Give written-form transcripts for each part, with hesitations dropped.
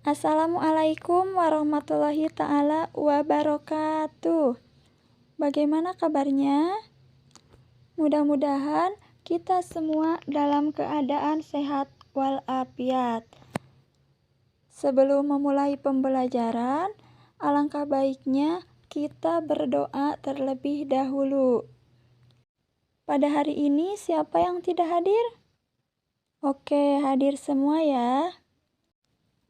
Assalamualaikum warahmatullahi ta'ala wabarakatuh. Bagaimana kabarnya? Mudah-mudahan kita semua dalam keadaan sehat walafiat. Sebelum memulai pembelajaran, alangkah baiknya kita berdoa terlebih dahulu. Pada hari ini siapa yang tidak hadir? Oke, hadir semua ya.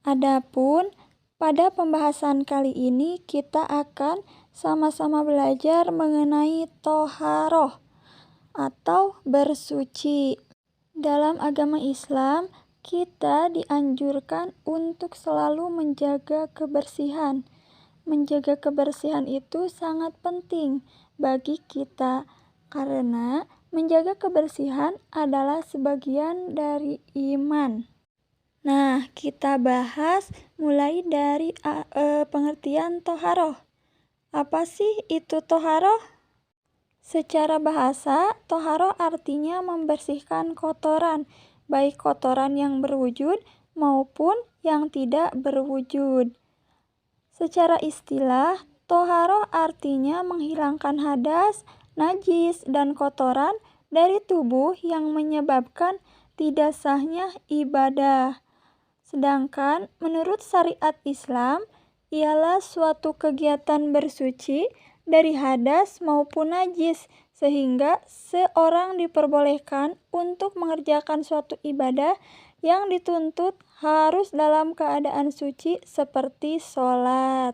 Adapun pada pembahasan kali ini kita akan sama-sama belajar mengenai toharoh atau bersuci. Dalam agama Islam, kita dianjurkan untuk selalu menjaga kebersihan. Menjaga kebersihan itu sangat penting bagi kita karena menjaga kebersihan adalah sebagian dari iman. Nah, kita bahas mulai dari pengertian toharoh. Apa sih itu toharoh? Secara bahasa, toharoh artinya membersihkan kotoran, baik kotoran yang berwujud maupun yang tidak berwujud. Secara istilah, toharoh artinya menghilangkan hadas, najis, dan kotoran dari tubuh yang menyebabkan tidak sahnya ibadah. Sedangkan menurut syariat Islam, ialah suatu kegiatan bersuci dari hadas maupun najis, sehingga seorang diperbolehkan untuk mengerjakan suatu ibadah yang dituntut harus dalam keadaan suci seperti sholat.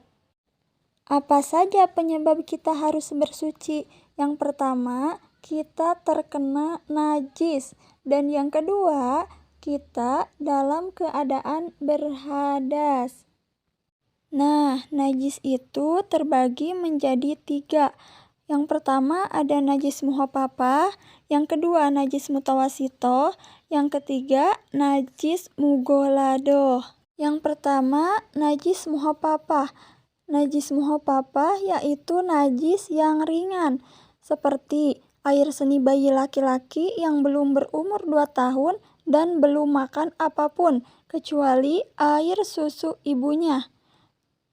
Apa saja penyebab kita harus bersuci? Yang pertama, kita terkena najis, dan yang kedua, kita dalam keadaan berhadas. Nah, najis itu terbagi menjadi 3. Yang pertama ada najis muhafafah, yang kedua najis mutawasito, yang ketiga najis mugholado. Yang pertama najis muhafafah. Najis muhafafah yaitu najis yang ringan, seperti air seni bayi laki-laki yang belum berumur 2 tahun dan belum makan apapun kecuali air susu ibunya.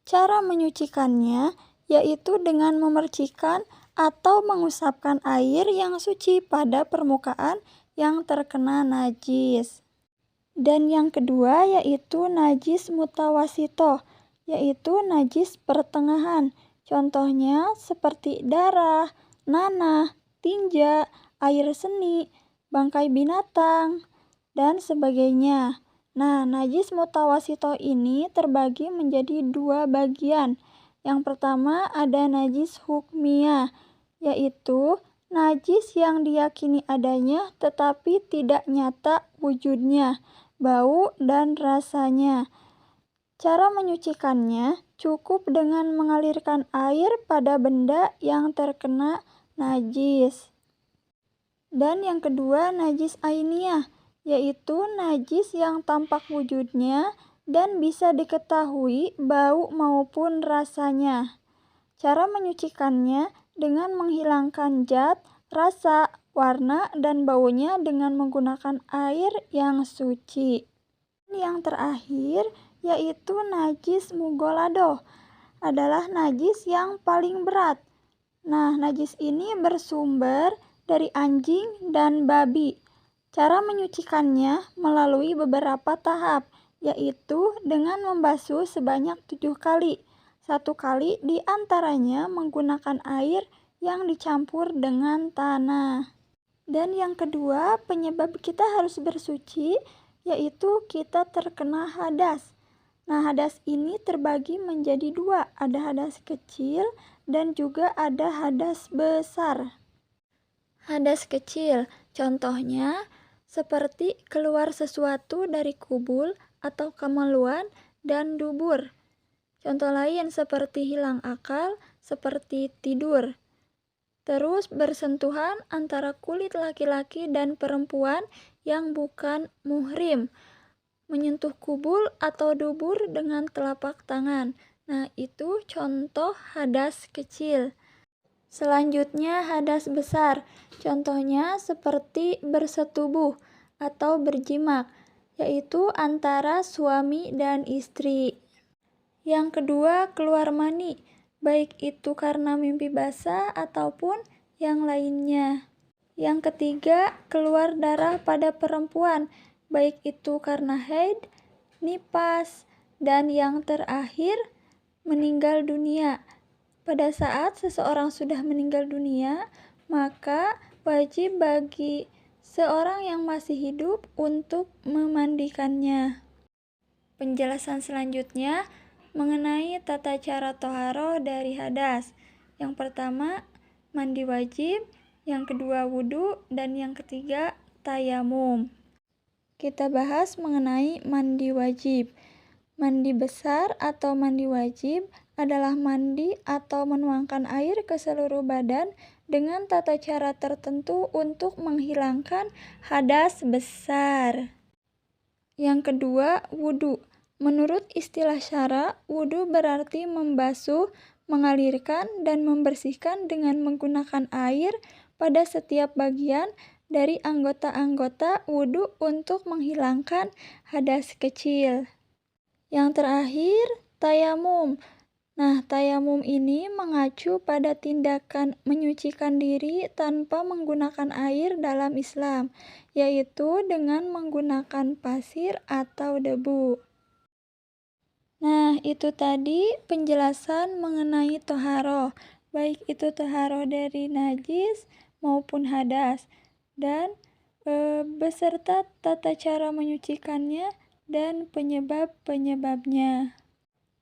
Cara menyucikannya yaitu dengan memercikkan atau mengusapkan air yang suci pada permukaan yang terkena najis. Dan yang kedua yaitu najis mutawasito, yaitu najis pertengahan. Contohnya seperti darah, nanah, tinja, air seni, bangkai binatang, dan sebagainya. Nah, najis mutawasito ini terbagi menjadi 2 bagian. Yang pertama ada najis hukmiyah, yaitu najis yang diyakini adanya tetapi tidak nyata wujudnya, bau dan rasanya. Cara menyucikannya cukup dengan mengalirkan air pada benda yang terkena najis. Dan yang kedua najis ainiyah, yaitu najis yang tampak wujudnya dan bisa diketahui bau maupun rasanya. Cara menyucikannya dengan menghilangkan zat, rasa, warna, dan baunya dengan menggunakan air yang suci. Yang terakhir yaitu najis mugholado, adalah najis yang paling berat. Nah, najis ini bersumber dari anjing dan babi. Cara menyucikannya melalui beberapa tahap, yaitu dengan membasuh sebanyak 7 kali. 1 kali di antaranya menggunakan air yang dicampur dengan tanah. Dan yang kedua, penyebab kita harus bersuci yaitu kita terkena hadas. Nah, hadas ini terbagi menjadi 2, ada hadas kecil dan juga ada hadas besar. Hadas kecil, contohnya seperti keluar sesuatu dari kubul atau kemaluan dan dubur. Contoh lain seperti hilang akal, seperti tidur. Terus bersentuhan antara kulit laki-laki dan perempuan yang bukan muhrim. Menyentuh kubul atau dubur dengan telapak tangan. Nah, itu contoh hadas kecil. Selanjutnya hadas besar. Contohnya seperti bersetubuh atau berjimak. yaitu antara suami dan istri. Yang kedua, keluar mani, baik itu karena mimpi basah ataupun yang lainnya. Yang ketiga, keluar darah pada perempuan, baik itu karena haid, nifas, dan yang terakhir, meninggal dunia. Pada saat seseorang sudah meninggal dunia, maka wajib bagi seorang yang masih hidup untuk memandikannya. Penjelasan selanjutnya mengenai tata cara toharoh dari hadas. Yang pertama, mandi wajib, yang kedua wudhu, dan yang ketiga tayamum. Kita bahas mengenai mandi wajib. Mandi besar atau mandi wajib adalah mandi atau menuangkan air ke seluruh badan dengan tata cara tertentu untuk menghilangkan hadas besar. Yang kedua, wudhu. Menurut istilah syara, wudhu berarti membasuh, mengalirkan, dan membersihkan dengan menggunakan air pada setiap bagian dari anggota-anggota wudhu untuk menghilangkan hadas kecil. Yang terakhir, tayamum. Nah, tayamum ini mengacu pada tindakan menyucikan diri tanpa menggunakan air dalam Islam, yaitu dengan menggunakan pasir atau debu. Nah, itu tadi penjelasan mengenai toharoh, baik itu toharoh dari najis maupun hadas, dan beserta tata cara menyucikannya dan penyebab-penyebabnya.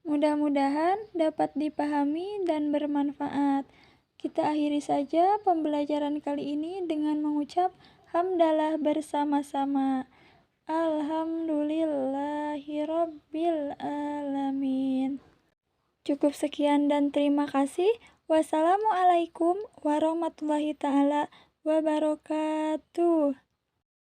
Mudah-mudahan dapat dipahami dan bermanfaat. Kita akhiri saja pembelajaran kali ini dengan mengucap hamdalah bersama-sama. Alhamdulillahirabbil alamin. Cukup sekian dan terima kasih. Wassalamualaikum warahmatullahi taala wabarakatuh.